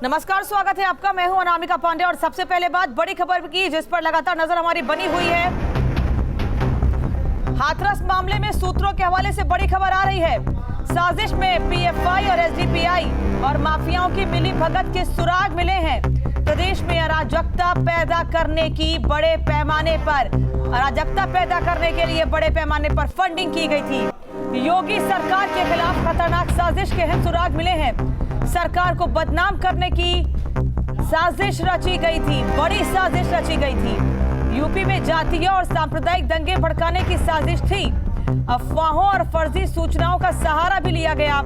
नमस्कार, स्वागत है आपका। मैं हूं अनामिका पांडे और सबसे पहले बात बड़ी खबर की जिस पर लगातार नजर हमारी बनी हुई है। हाथरस मामले में सूत्रों के हवाले से बड़ी खबर आ रही है। साजिश में पीएफआई और एसडीपीआई और माफियाओं की मिली भगत के सुराग मिले हैं। प्रदेश में अराजकता पैदा करने की बड़े पैमाने पर के लिए बड़े पैमाने पर फंडिंग की गई थी। योगी सरकार के खिलाफ खतरनाक साजिश के अहम सुराग मिले हैं। सरकार को बदनाम करने की साजिश रची गई थी, बड़ी साजिश रची गई थी। यूपी में जातीय और सांप्रदायिक दंगे भड़काने की साजिश थी। अफवाहों और फर्जी सूचनाओं का सहारा भी लिया गया।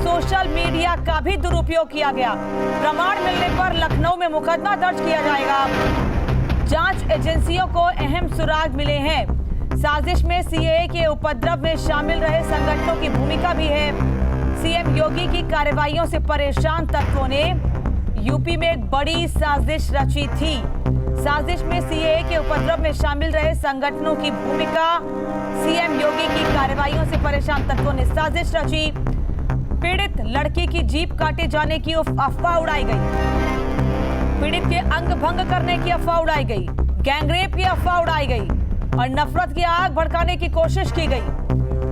सोशल मीडिया का भी दुरुपयोग किया गया। प्रमाण मिलने पर लखनऊ में मुकदमा दर्ज किया जाएगा। जांच एजेंसियों को अहम सुराग मिले हैं। साजिश में सीएए के उपद्रव में शामिल रहे संगठनों की भूमिका भी है। सीएम योगी की कार्रवाइयों से परेशान तत्वों ने यूपी में एक बड़ी साजिश रची थी। साजिश में सीएए के उपद्रव में शामिल रहे संगठनों की भूमिका। सीएम योगी की कार्रवाइयों से परेशान तत्वों ने साजिश रची। पीड़ित लड़की की जीप काटे जाने की अफवाह उड़ाई गई। पीड़ित के अंग भंग करने की अफवाह उड़ाई गई। गैंगरेप की अफवाह उड़ाई गई और नफरत की आग भड़काने की कोशिश की गई।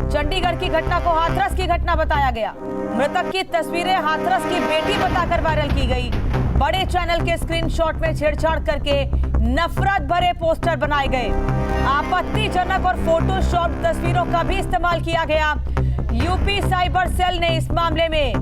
चंडीगढ़ की घटना को हाथरस की घटना बताया गया। मृतक की तस्वीरें हाथरस की बेटी बताकर वायरल की गई। बड़े चैनल के स्क्रीनशॉट में छेड़छाड़ करके नफरत भरे पोस्टर बनाए गए। आपत्तिजनक और फोटोशॉप तस्वीरों का भी इस्तेमाल किया गया। यूपी साइबर सेल ने इस मामले में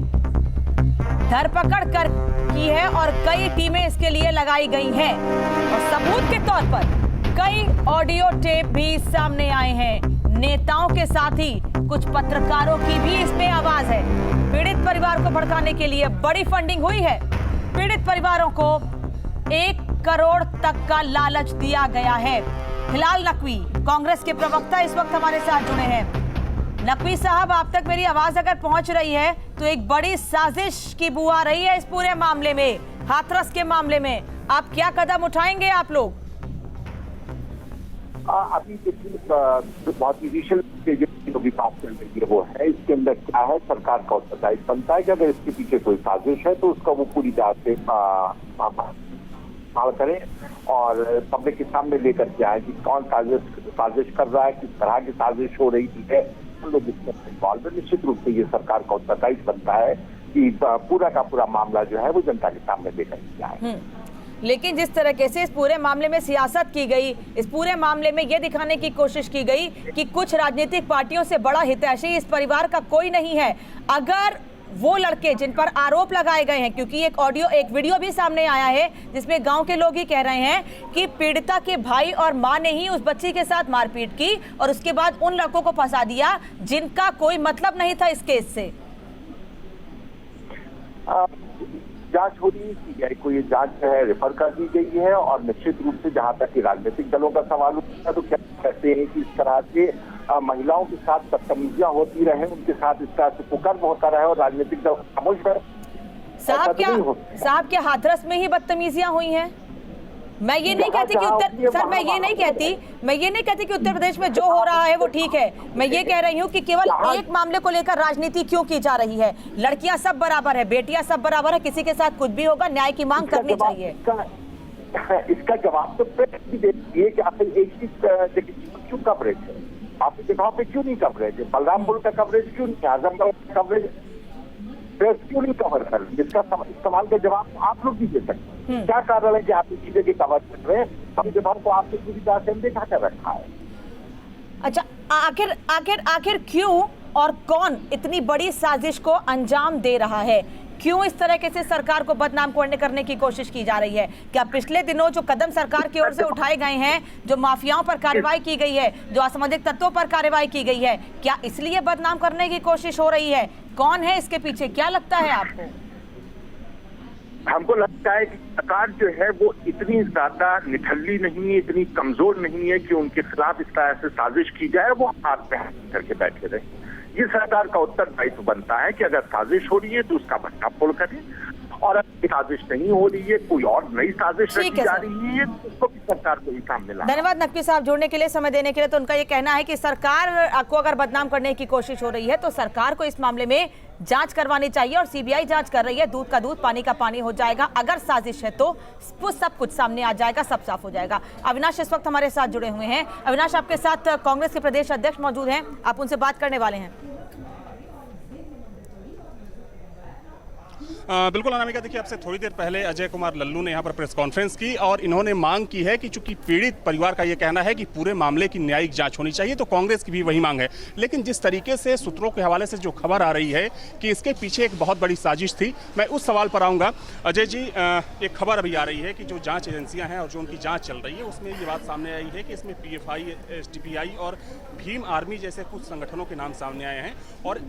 धरपकड़ कर की है और कई टीमें इसके लिए लगाई गई हैं और सबूत के तौर पर कई ऑडियो टेप भी सामने आए हैं। नेताओं के साथ ही कुछ पत्रकारों की भी इसमें आवाज है। पीड़ित परिवार को भड़काने के लिए बड़ी फंडिंग हुई है। पीड़ित परिवारों को 1 करोड़ तक का लालच दिया गया है। हिलाल नकवी कांग्रेस के प्रवक्ता इस वक्त हमारे साथ जुड़े हैं। नकवी साहब, आप तक मेरी आवाज अगर पहुंच रही है तो एक बड़ी साजिश की बू आ रही है इस पूरे मामले में, हाथरस के मामले में। आप क्या कदम उठाएंगे आप लोग? अभी बहुत इनिशियल जो भी बात चल रही है वो है, इसके अंदर क्या है, सरकार का उत्तरदायित्व बनता है कि अगर इसके पीछे कोई साजिश है तो उसका वो पूरी जांच से करें और पब्लिक के सामने लेकर के आए कि कौन साजिश कर रहा है, किस तरह की साजिश हो रही है। उन लोग इसमें इन्वॉल्व है। निश्चित रूप से ये सरकार का उत्तरदायित्व बनता है कि पूरा का पूरा मामला जो है वो जनता के सामने लेकर के आए। लेकिन जिस तरीके से इस पूरे मामले में सियासत की गई, इस पूरे मामले में ये दिखाने की कोशिश की गई कि कुछ राजनीतिक पार्टियों से बड़ा हितैषी इस परिवार का कोई नहीं है। अगर वो लड़के जिन पर आरोप लगाए गए हैं, क्योंकि एक वीडियो भी सामने आया है जिसमें गांव के लोग ही कह रहे हैं कि पीड़िता के भाई और मां ने ही उस बच्ची के साथ मारपीट की और उसके बाद उन लड़कों को फंसा दिया जिनका कोई मतलब नहीं था इस केस से। जांच हो रही है, सीबीआई को ये जांच जो है रेफर कर दी गई है और निश्चित रूप से जहां तक कि राजनीतिक दलों का सवाल उठता है तो क्या कहते हैं कि इस तरह से महिलाओं के साथ बदतमीजियां होती रहे, उनके साथ इस तरह से कुकर्म होता रहे और राजनीतिक दल खामोश रहे। साहब क्या हाथरस में ही बदतमीजियां हुई हैं? मैं ये नहीं कहती कि उत्तर प्रदेश में जो हो रहा है वो ठीक है। मैं ये कह रही हूँ कि केवल एक मामले को लेकर राजनीति क्यों की जा रही है? लड़कियां सब बराबर है, बेटियां सब बराबर है, किसी के साथ कुछ भी होगा, न्याय की मांग करनी चाहिए। इसका जवाब तो दिए कि आखिर एक चीज क्यों कवरेज है, आपकी जगहों पे क्यों नहीं कवरेज है? बलरामपुर का कवरेज क्यों नहीं, आजमगढ़ का कवरेज प्रेस क्यों नहीं कवर कर रही? इसका सवाल का जवाब आप लोग भी दे सकते हैं। क्या कारण है कि आप इस चीजें की कवर कर रहे हैं? हम जवाब को आपसे पूरी तरह से देखा कर रखा है। अच्छा, आखिर क्यों और कौन इतनी बड़ी साजिश को अंजाम दे रहा है? क्यों इस तरह से सरकार को बदनाम करने की कोशिश की जा रही है? क्या पिछले दिनों जो कदम सरकार की ओर से उठाए गए हैं, जो माफियाओं पर कार्रवाई की गई है, जो असामाजिक तत्वों पर कार्रवाई की गई है, क्या इसलिए बदनाम करने की कोशिश हो रही है? कौन है इसके पीछे, क्या लगता है आपको? हमको लगता है कि सरकार जो है वो इतनी ज्यादा निठल्ली नहीं है, इतनी कमजोर नहीं है कि उनके खिलाफ इस तरह से साजिश की जाए वो हाथ पे हाथ करके बैठे रहे। ये सरकार का उत्तरदायित्व बनता है कि अगर साजिश हो रही है तो उसका भंडाफोड़ करें और अब साजिश नहीं हो रही है, कोई और नई साजिश रची जा रही है, उसको भी सरकार को ही सामने लाना। धन्यवाद नकवी साहब जुड़ने के लिए, समय देने के लिए। तो उनका ये कहना है कि सरकार को अगर बदनाम करने की कोशिश हो रही है तो सरकार को इस मामले में जांच करवानी चाहिए, और सीबीआई जांच कर रही है, दूध का दूध पानी का पानी हो जाएगा। अगर साजिश है तो सब कुछ सामने आ जाएगा, सब साफ हो जाएगा। अविनाश इस वक्त हमारे साथ जुड़े हुए हैं। अविनाश, आपके साथ कांग्रेस के प्रदेश अध्यक्ष मौजूद हैं, आप उनसे बात करने वाले हैं। बिल्कुल अनामिका, देखिए आपसे थोड़ी देर पहले अजय कुमार लल्लू ने यहाँ पर प्रेस कॉन्फ्रेंस की और इन्होंने मांग की है कि चूंकि पीड़ित परिवार का ये कहना है कि पूरे मामले की न्यायिक जांच होनी चाहिए, तो कांग्रेस की भी वही मांग है। लेकिन जिस तरीके से सूत्रों के हवाले से जो खबर आ रही है कि इसके पीछे एक बहुत बड़ी साजिश थी, मैं उस सवाल पर आऊँगा। अजय जी, एक खबर अभी आ रही है कि जो जाँच एजेंसियाँ हैं और जो उनकी जाँच चल रही है उसमें ये बात सामने आई है कि इसमें PFI, SDPI और भीम आर्मी जैसे कुछ संगठनों के नाम सामने आए हैं और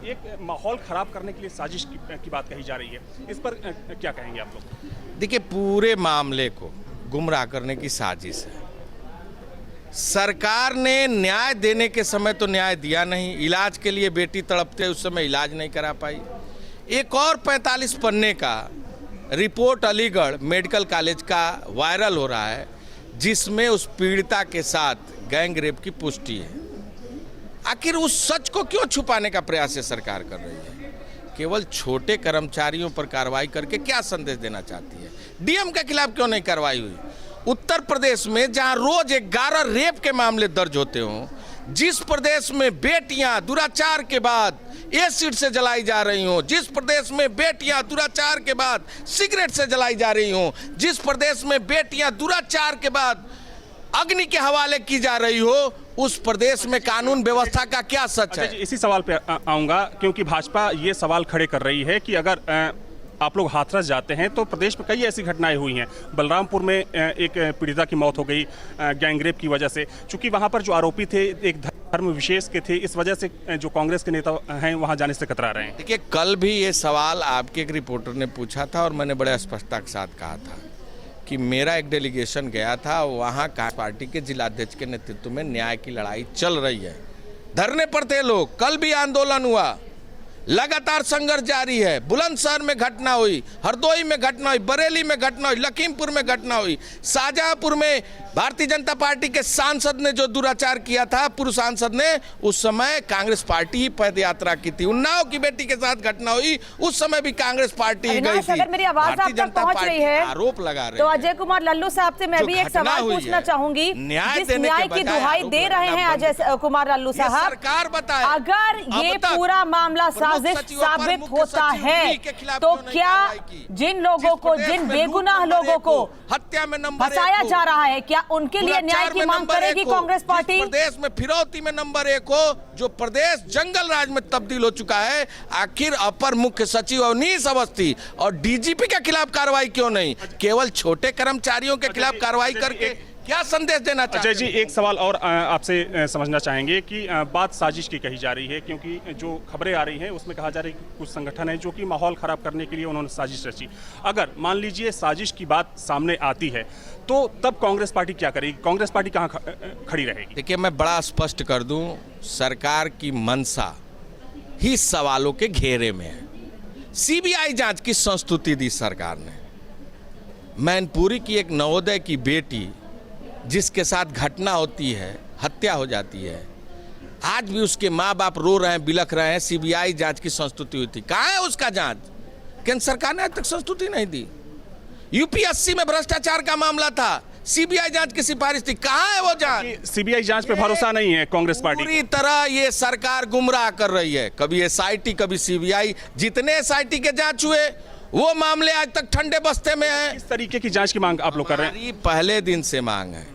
एक माहौल खराब करने के लिए साजिश की बात कही जा रही है। इस पर क्या कहेंगे आप लोग? देखिए, पूरे मामले को गुमराह करने की साजिश है। सरकार ने न्याय देने के समय तो न्याय दिया नहीं, इलाज के लिए बेटी तड़पते उस समय इलाज नहीं करा पाई। एक और 45 पन्ने का रिपोर्ट अलीगढ़ मेडिकल कॉलेज का वायरल हो रहा है, जिसमें उस पीड़िता के साथ गैंग रेप की पुष्टि है। आखिर उस सच को क्यों छुपाने का प्रयास ये सरकार कर रही है? केवल छोटे कर्मचारियों पर कार्रवाई करके क्या संदेश देना चाहती है? डीएम के खिलाफ क्यों नहीं कार्रवाई हुई? उत्तर प्रदेश में जहां रोज 11 रेप के मामले दर्ज होते हों, जिस प्रदेश में बेटियां दुराचार के बाद एसिड से जलाई जा रही हों, जिस प्रदेश में बेटियां दुराचार के बाद सिगरेट से जलाई जा रही हों, जिस प्रदेश में बेटियां दुराचार के बाद अग्नि के हवाले की जा रही हो, उस प्रदेश में कानून व्यवस्था का क्या सच है? इसी सवाल पे आऊंगा, क्योंकि भाजपा ये सवाल खड़े कर रही है कि अगर आप लोग हाथरस जाते हैं तो प्रदेश में कई ऐसी घटनाएं हुई हैं। बलरामपुर में एक पीड़िता की मौत हो गई गैंगरेप की वजह से, चूंकि वहां पर जो आरोपी थे एक धर्म विशेष के थे, इस वजह से जो कांग्रेस के नेता हैं वहां जाने से कतरा रहे हैं। देखिए, कल भी ये सवाल आपके एक रिपोर्टर ने पूछा था और मैंने बड़े स्पष्टता के साथ कहा था कि मेरा एक डेलीगेशन गया था, वहाँ कांग्रेस पार्टी के जिलाध्यक्ष के नेतृत्व में न्याय की लड़ाई चल रही है। धरने पर थे लोग, कल भी आंदोलन हुआ, लगातार संघर्ष जारी है। बुलंदशहर में घटना हुई, हरदोई में घटना हुई, बरेली में घटना हुई, लखीमपुर में घटना हुई, शाहजहांपुर में भारतीय जनता पार्टी के सांसद ने जो दुराचार किया था, पूर्व सांसद ने, उस समय कांग्रेस पार्टी ही पद यात्रा की थी। उन्नाव की बेटी के साथ घटना हुई, उस समय भी कांग्रेस पार्टी ही गई थी। अगर मेरी आवाज आप तक पहुंच रही है, आरोप लगा रहे तो अजय कुमार लल्लू साहब से मैं भी एक सवाल पूछना चाहूंगी। जिस न्याय की दुहाई दे रहे हैं अजय कुमार लल्लू साहब, सरकार बताए, अगर ये पूरा मामला साजिश साबित होता है तो क्या जिन लोगों को, जिन बेगुनाह लोगों को हत्या में फंसाया जा रहा है, क्या उनके लिए न्याय की मांग करेगी कांग्रेस पार्टी? प्रदेश में फिरौती में नंबर 1 हो, जो प्रदेश जंगल राज में तब्दील हो चुका है, आखिर अपर मुख्य सचिव अवनीश अवस्थी और डीजीपी के खिलाफ कार्रवाई क्यों नहीं? केवल छोटे कर्मचारियों के खिलाफ कार्रवाई करके क्या संदेश देना चाहते हैं? अजय जी, एक सवाल और आपसे समझना चाहेंगे कि बात साजिश की कही जा रही है, क्योंकि जो खबरें आ रही हैं उसमें कहा जा रहा है कि कुछ संगठन है जो कि माहौल खराब करने के लिए उन्होंने साजिश रची। अगर मान लीजिए साजिश की बात सामने आती है तो तब कांग्रेस पार्टी क्या करेगी? कांग्रेस पार्टी कहाँ खड़ी रहेगी? देखिए, मैं बड़ा स्पष्ट कर दूं, सरकार की मंशा ही सवालों के घेरे में है। सीबीआई जांच की संस्तुति दी सरकार ने। मैनपुरी की एक नवोदय की बेटी जिसके साथ घटना होती है, हत्या हो जाती है, आज भी उसके माँ बाप रो रहे हैं, बिलख रहे हैं। सीबीआई जांच की संस्तुति हुई थी, कहाँ है उसका जांच? केंद्र सरकार ने आज तक संस्तुति नहीं दी। यूपीएससी में भ्रष्टाचार का मामला था, सीबीआई जांच की सिफारिश थी, कहाँ है वो जांच? सीबीआई जांच पे भरोसा नहीं है कांग्रेस पार्टी। पूरी तरह ये सरकार गुमराह कर रही है, कभी एसआईटी कभी सीबीआई। जितने एसआईटी के जांच हुए वो मामले आज तक ठंडे बस्ते में हैं। इस तरीके की जांच की मांग आप लोग कर रहे हैं? पहले दिन से मांग है।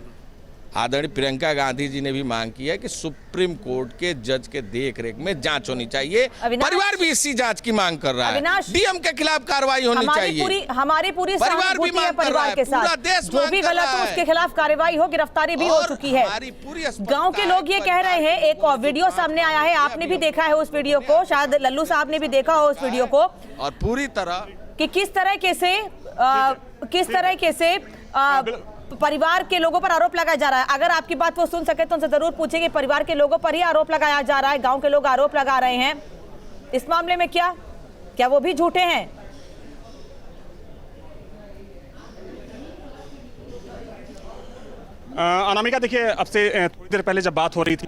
आदरणीय प्रियंका गांधी जी ने भी मांग की है कि सुप्रीम कोर्ट के जज के देखरेख में जांच होनी चाहिए। परिवार भी इसी जांच की मांग कर रहा है। डीएम के खिलाफ कार्रवाई होनी चाहिए। हमारी पूरी सहानुभूति है परिवार के साथ, जो भी गलत हो उसके खिलाफ कार्रवाई हो, गिरफ्तारी भी हो चुकी है। गांव के लोग ये कह रहे हैं, एक वीडियो सामने आया है, आपने भी देखा है उस वीडियो को, शायद लल्लू साहब ने भी देखा हो उस वीडियो को, और पूरी तरह कि किस तरीके से परिवार के लोगों पर आरोप लगाया जा रहा है। अगर आपकी बात वो सुन सके तो उनसे जरूर पूछेंगे, परिवार के लोगों पर ही आरोप लगाया जा रहा है, गांव के लोग आरोप लगा रहे हैं इस मामले में, क्या वो भी झूठे हैं? अनामिका, देखिए अब से थोड़ी देर पहले जब बात हो रही थी,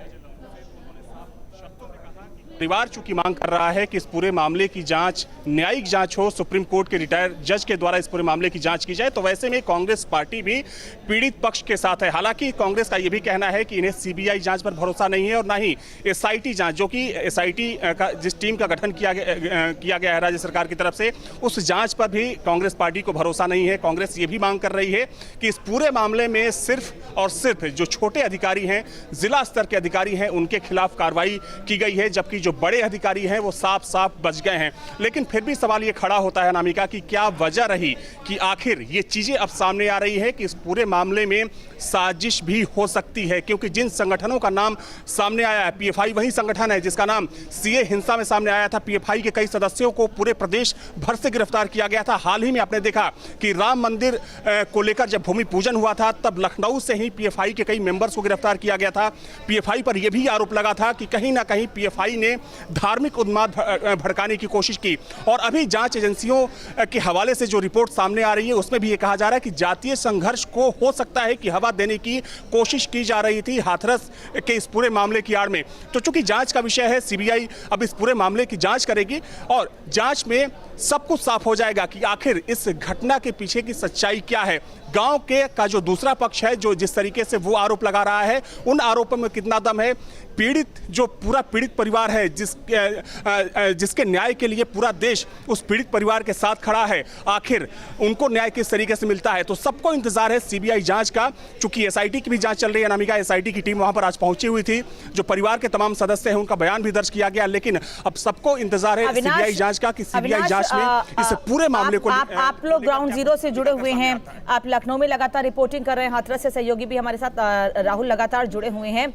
परिवार चूंकि मांग कर रहा है कि इस पूरे मामले की जांच न्यायिक जांच हो, सुप्रीम कोर्ट के रिटायर्ड जज के द्वारा इस पूरे मामले की जांच की जाए, तो वैसे में कांग्रेस पार्टी भी पीड़ित पक्ष के साथ है। हालांकि कांग्रेस का यह भी कहना है कि इन्हें सीबीआई जांच पर भरोसा नहीं है और ना ही एसआईटी जांच, जो कि एसआईटी का जिस टीम का गठन किया गया है राज्य सरकार की तरफ से, उस जांच पर भी कांग्रेस पार्टी को भरोसा नहीं है। कांग्रेस ये भी मांग कर रही है कि इस पूरे मामले में सिर्फ और सिर्फ जो छोटे अधिकारी हैं, जिला स्तर के अधिकारी हैं, उनके खिलाफ कार्रवाई की गई है, जबकि जो बड़े अधिकारी हैं वो साफ साफ बच गए हैं। लेकिन फिर भी सवाल ये खड़ा होता है अनामिका कि क्या वजह रही कि आखिर ये चीजें अब सामने आ रही है कि इस पूरे मामले में साजिश भी हो सकती है, क्योंकि जिन संगठनों का नाम सामने आया है, पीएफआई वही संगठन है जिसका नाम सीए हिंसा में सामने आया था। पीएफआई के कई सदस्यों को पूरे प्रदेश भर से गिरफ्तार किया गया था। हाल ही में आपने देखा कि राम मंदिर को लेकर जब भूमि पूजन हुआ था, तब लखनऊ से ही पीएफआई के कई मेंबर्स को गिरफ्तार किया गया था। पीएफआई पर यह भी आरोप लगा था कि कहीं ना कहीं पीएफआई ने धार्मिक उन्माद भड़काने की कोशिश की। और अभी जांच एजेंसियों के हवाले से जो रिपोर्ट सामने आ रही है, उसमें भी ये कहा जा रहा है कि जातीय संघर्ष को हो सकता है कि हवा देने की कोशिश की जा रही थी हाथरस के इस पूरे मामले की आड़ में। तो चूंकि जांच का विषय है, सीबीआई अब इस पूरे मामले की जांच करेगी और जांच में सब कुछ साफ हो जाएगा कि आखिर इस घटना के पीछे की सच्चाई क्या है। गांव के का जो दूसरा पक्ष है, जो जिस तरीके से वो आरोप लगा रहा है, उन आरोपों में कितना दम है। पीड़ित जो पूरा पीड़ित परिवार है, जिसके न्याय के लिए पूरा देश उस पीड़ित परिवार के साथ खड़ा है, आखिर उनको न्याय किस तरीके से मिलता है। तो सबको इंतजार है सीबीआई जांच का। चूंकि एसआईटी की भी जांच चल रही है अनामिका, एसआईटी की टीम वहां पर आज पहुंची हुई थी। जो परिवार के तमाम सदस्य हैं उनका बयान भी दर्ज किया गया, लेकिन अब सबको इंतजार है सीबीआई जांच का कि सीबीआई जांच में इस पूरे मामले को। आप लोग ग्राउंड जीरो से जुड़े हुए हैं, आप लखनऊ में लगातार रिपोर्टिंग कर रहे हैं, हाथरस से सहयोगी भी हमारे साथ राहुल लगातार जुड़े हुए हैं।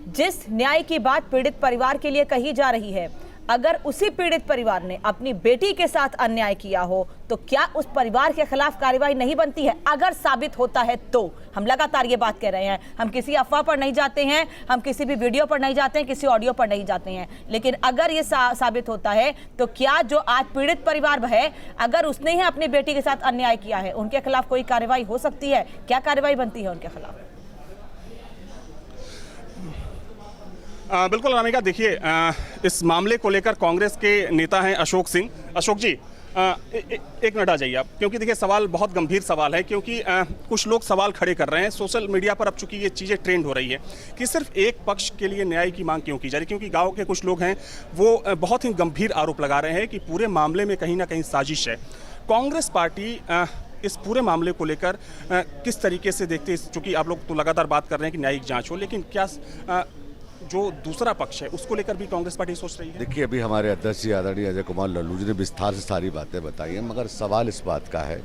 जिस न्याय की बात पीड़ित परिवार के लिए कही जा रही है, अगर उसी पीड़ित परिवार ने अपनी बेटी के साथ अन्याय किया हो तो क्या उस परिवार के खिलाफ कार्रवाई नहीं बनती है? अगर साबित होता है तो हम लगातार ये बात कह रहे हैं, हम किसी अफवाह पर नहीं जाते हैं, हम किसी भी वीडियो पर नहीं जाते हैं, किसी ऑडियो पर नहीं जाते हैं, लेकिन अगर ये साबित होता है तो क्या जो आज पीड़ित परिवार है, अगर उसने ही अपनी बेटी के साथ अन्याय किया है, उनके खिलाफ कोई कार्रवाई हो सकती है? क्या कार्रवाई बनती है उनके खिलाफ? बिल्कुल अनामिका, देखिए इस मामले को लेकर कांग्रेस के नेता हैं अशोक सिंह। अशोक जी, एक मिनट आ जाइए आप, क्योंकि देखिए सवाल बहुत गंभीर सवाल है, क्योंकि कुछ लोग सवाल खड़े कर रहे हैं सोशल मीडिया पर। अब चूंकि ये चीज़ें ट्रेंड हो रही है कि सिर्फ एक पक्ष के लिए न्याय की मांग क्यों की जा रही है, क्योंकि गांव के कुछ लोग हैं वो बहुत ही गंभीर आरोप लगा रहे हैं कि पूरे मामले में कहीं ना कहीं साजिश है। कांग्रेस पार्टी इस पूरे मामले को लेकर किस तरीके से देखते हैं? चूँकि आप लोग तो लगातार बात कर रहे हैं कि न्यायिक जाँच हो, लेकिन क्या जो दूसरा पक्ष है उसको लेकर भी कांग्रेस पार्टी सोच रही है? देखिए, अभी हमारे अध्यक्ष जी आदरणीय अजय कुमार लल्लू जी ने विस्तार से सारी बातें बताई हैं, मगर सवाल इस बात का है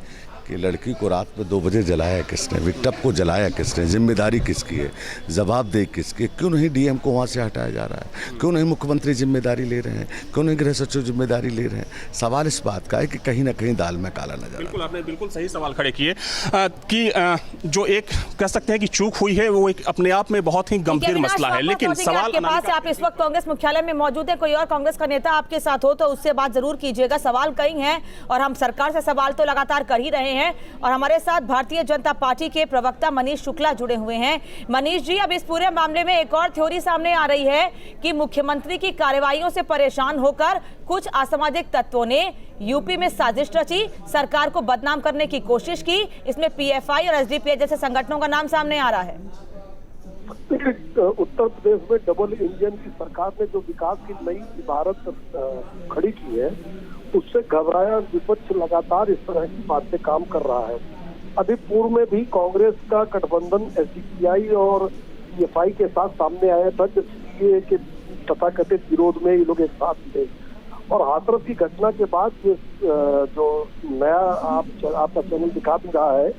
कि लड़की को रात में 2 बजे जलाया किसने, विक्टिम को जलाया किसने, जिम्मेदारी किसकी है, जवाबदेही किसकी? क्यों नहीं डीएम को वहाँ से हटाया जा रहा है? क्यों नहीं मुख्यमंत्री जिम्मेदारी ले रहे हैं? क्यों नहीं गृह सचिव जिम्मेदारी ले रहे हैं? सवाल इस बात का है कि कहीं ना कहीं दाल में काला नजर। बिल्कुल, आपने बिल्कुल सही सवाल खड़े किए कि जो एक कह सकते हैं कि चूक हुई है, वो एक अपने आप में बहुत ही गंभीर मसला है। लेकिन सवाल आपके पास, आप इस वक्त कांग्रेस मुख्यालय में मौजूद है, कोई और कांग्रेस का नेता आपके साथ हो तो उससे बात जरूर कीजिएगा। सवाल कई हैं और हम सरकार से सवाल तो लगातार कर ही रहे हैं। और हमारे साथ भारतीय जनता पार्टी के प्रवक्ता मनीष शुक्ला जुड़े हुए हैं। मनीष जी, अब इस पूरे मामले में एक और थ्योरी सामने आ रही है कि मुख्यमंत्री की कार्रवाइयों से परेशान होकर कुछ असामाजिक तत्वों ने यूपी में साजिश रची, सरकार को बदनाम करने की कोशिश की। इसमें पीएफआई और एसडीपीआई जैसे संगठनों का नाम सामने आ रहा है। उत्तर प्रदेश में डबल इंजन की सरकार ने जो विकास की नई इबारत खड़ी की है, उससे घबराया विपक्ष लगातार इस तरह की बातें काम कर रहा है। अभी पूर्व में भी कांग्रेस का गठबंधन एसडीपीआई और पीएफआई के साथ सामने आया था, जिसके के तथाकथित विरोध में ये लोग एक साथ थे। और हाथरस की घटना के बाद जो नया आपका चैनल दिखा भी रहा है,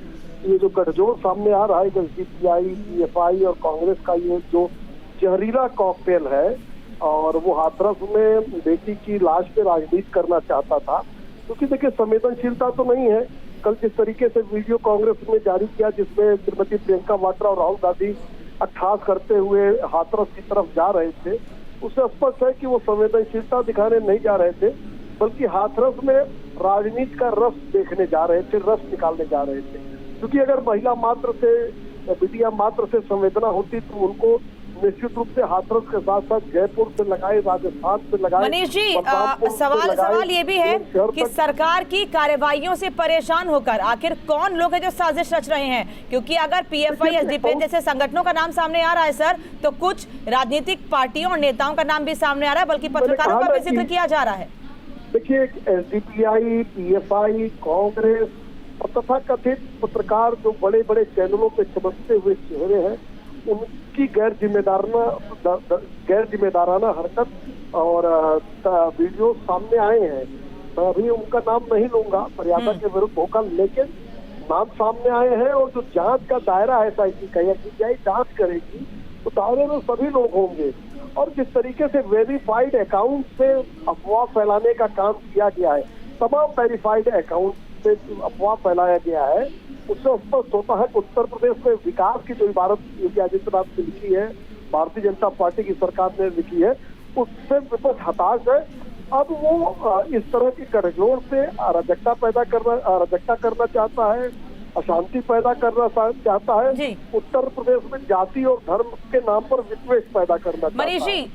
ये जो गठजोड़ सामने आ रहा है एसडीपीआई, पीएफआई और कांग्रेस का, ये जो जहरीला कॉकटेल है, और वो हाथरस में बेटी की लाश पे राजनीति करना चाहता था। क्योंकि देखिए, संवेदनशीलता तो नहीं है। कल जिस तरीके से वीडियो कांग्रेस ने जारी किया, जिसमें श्रीमती प्रियंका वाड्रा और राहुल गांधी अट्ठास करते हुए हाथरस की तरफ जा रहे थे, उससे स्पष्ट है कि वो संवेदनशीलता दिखाने नहीं जा रहे थे, बल्कि हाथरस में राजनीति का रस देखने जा रहे थे, रस निकालने जा रहे थे। क्योंकि अगर महिला मात्र से मीडिया मात्र से संवेदना होती तो उनको निश्चित रूप से हाथरस के साथ साथ जयपुर से लगाए, राजस्थान से लगाए। मनीष जी, बलरामपुर से सवाल लगाए, ये भी है शहर कि तक। सरकार की कार्यवाहियों से परेशान होकर आखिर कौन लोग हैं जो साजिश रच रहे हैं? क्योंकि अगर पीएफआई, एसडीपीआई जैसे संगठनों का नाम सामने आ रहा है सर, तो कुछ राजनीतिक पार्टियों और नेताओं का नाम भी सामने आ रहा है, बल्कि पत्रकारों का भी जिक्र किया जा रहा है। देखिए, एसडीपीआई, पीएफआई, कांग्रेस और तथाकथित पत्रकार जो बड़े बड़े चैनलों पे चमकते हुए चेहरे हैं, उनकी गैर जिम्मेदाराना हरकत और वीडियो सामने आए हैं। मैं अभी उनका नाम नहीं लूंगा, मर्यादा के विरुद्ध होगा, लेकिन नाम सामने आए हैं। और जो जांच का दायरा है एसआईटी का, या सीबीआई जांच करेगी, तो दायरे में सभी लोग होंगे। और जिस तरीके से वेरीफाइड अकाउंट से अफवाह फैलाने का काम किया गया है, तमाम वेरीफाइड अकाउंट से अफवाह फैलाया गया है, उससे स्पष्ट होता है कि उत्तर प्रदेश में विकास की जो इबारत योगी आदित्यनाथ ने लिखी है, भारतीय जनता पार्टी की सरकार ने लिखी है, उससे विपक्ष हताश है। अब वो इस तरह की गठजोड़ से अराजकता करना चाहता है, अशांति पैदा करना चाहता है। उत्तर प्रदेश में जाति और धर्म के नाम पर विद्वेष पैदा करना चाहता है। मनीष जी,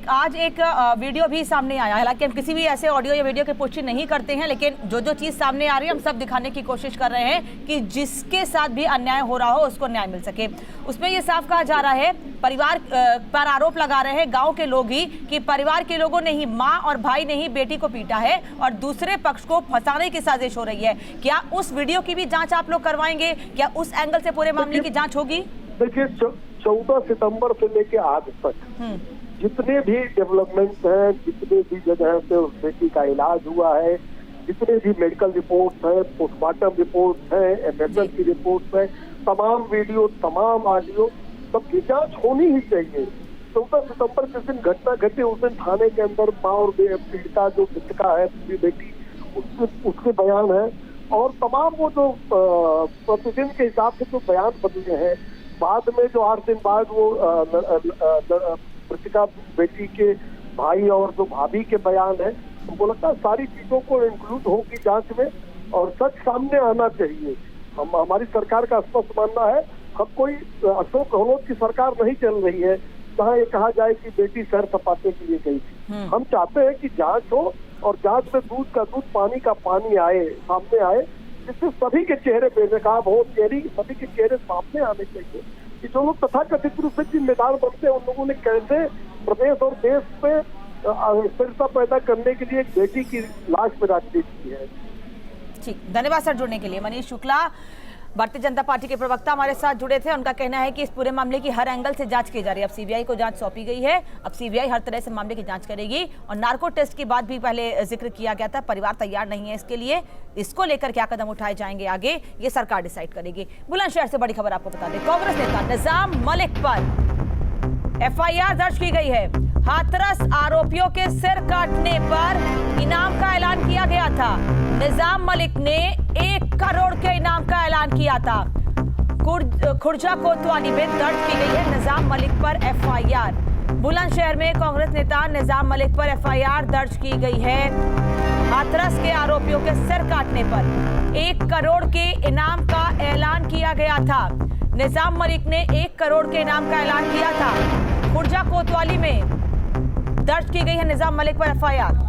आज एक वीडियो भी सामने आया, हालांकि हम किसी भी ऐसे ऑडियो या वीडियो की पुष्टि नहीं करते हैं, लेकिन जो चीज सामने आ रही है हम सब दिखाने की कोशिश कर रहे हैं कि जिसके साथ भी अन्याय हो रहा हो उसको न्याय मिल सके। उसमें ये साफ कहा जा रहा है, परिवार पर आरोप लगा रहे हैं गाँव के लोग ही कि परिवार के लोगों ने ही, माँ और भाई ने ही बेटी को पीटा है और दूसरे पक्ष को फंसाने की साजिश हो रही है। क्या उस वीडियो की भी जांच आप लोग करवाएंगे? क्या उस एंगल से पूरे मामले की जांच होगी? देखिए, 14 सितंबर से लेके आज तक जितने भी डेवलपमेंट हैं, जितने भी जगह पे उस बेटी का इलाज हुआ है, जितने भी मेडिकल रिपोर्ट्स हैं, पोस्टमार्टम रिपोर्ट्स हैं, एमएसएल की रिपोर्ट्स हैं, तमाम वीडियो, तमाम ऑडियो, सबकी जांच होनी ही चाहिए। 14 सितंबर जिस दिन घटना घटी, उस दिन थाने के अंदर माँ और पीड़िता जो मृतका है बेटी, उसके बयान है और तमाम वो जो प्रतिदिन के हिसाब से जो बयान बदले हैं, बाद में जो 8 दिन बाद वो मृतका बेटी के भाई और जो भाभी के बयान है, हमको लगता है सारी चीजों को इंक्लूड होगी जांच में और सच सामने आना चाहिए। हमारी सरकार का स्पष्ट मानना है, हम कोई अशोक गहलोत की सरकार नहीं चल रही है जहाँ ये कहा जाए कि बेटी सैर सपाटे के लिए गई थी। हम चाहते हैं कि जांच हो और जांच में दूध का दूध, पानी का पानी आए, सामने आए, जिससे सभी के चेहरे बेनकाब हो, सभी के चेहरे सामने आने चाहिए कि जो लोग तथाकथित रूप से जिम्मेदार बनते हैं, उन लोगों ने कैसे प्रदेश और देश पे स्थिरता पैदा करने के लिए एक बेटी की लाश पे राजनीति की है। ठीक, धन्यवाद सर जुड़ने के लिए। मनीष शुक्ला, भारतीय जनता पार्टी के प्रवक्ता हमारे साथ जुड़े थे। उनका कहना है कि इस पूरे मामले की हर एंगल से जांच की जा रही है। अब सीबीआई को जांच सौंपी गई है, अब सीबीआई हर तरह से मामले की जांच करेगी और नार्को टेस्ट की बात भी पहले जिक्र किया गया था, परिवार तैयार नहीं है इसके लिए। इसको लेकर क्या कदम उठाए जाएंगे आगे, ये सरकार डिसाइड करेगी। बुलंदशहर से बड़ी खबर आपको बता दें, कांग्रेस नेता निजाम मलिक पर एफआईआर दर्ज की गई है। हाथरस आरोपियों के सिर काटने पर इनाम का ऐलान किया गया था। निजाम मलिक ने 1 करोड़ के इनाम का ऐलान किया था। खुर्जा कोतवाली में दर्ज की गई है निजाम मलिक पर एफआईआर। बुलंदशहर में कांग्रेस नेता निजाम मलिक पर एफआईआर दर्ज की गई है। हाथरस के आरोपियों के सिर काटने पर 1 करोड़ के इनाम का ऐलान किया गया था। निजाम मलिक ने 1 करोड़ के इनाम का ऐलान किया था। खुर्जा कोतवाली में दर्ज की गई है निजाम मलिक पर एफआईआर।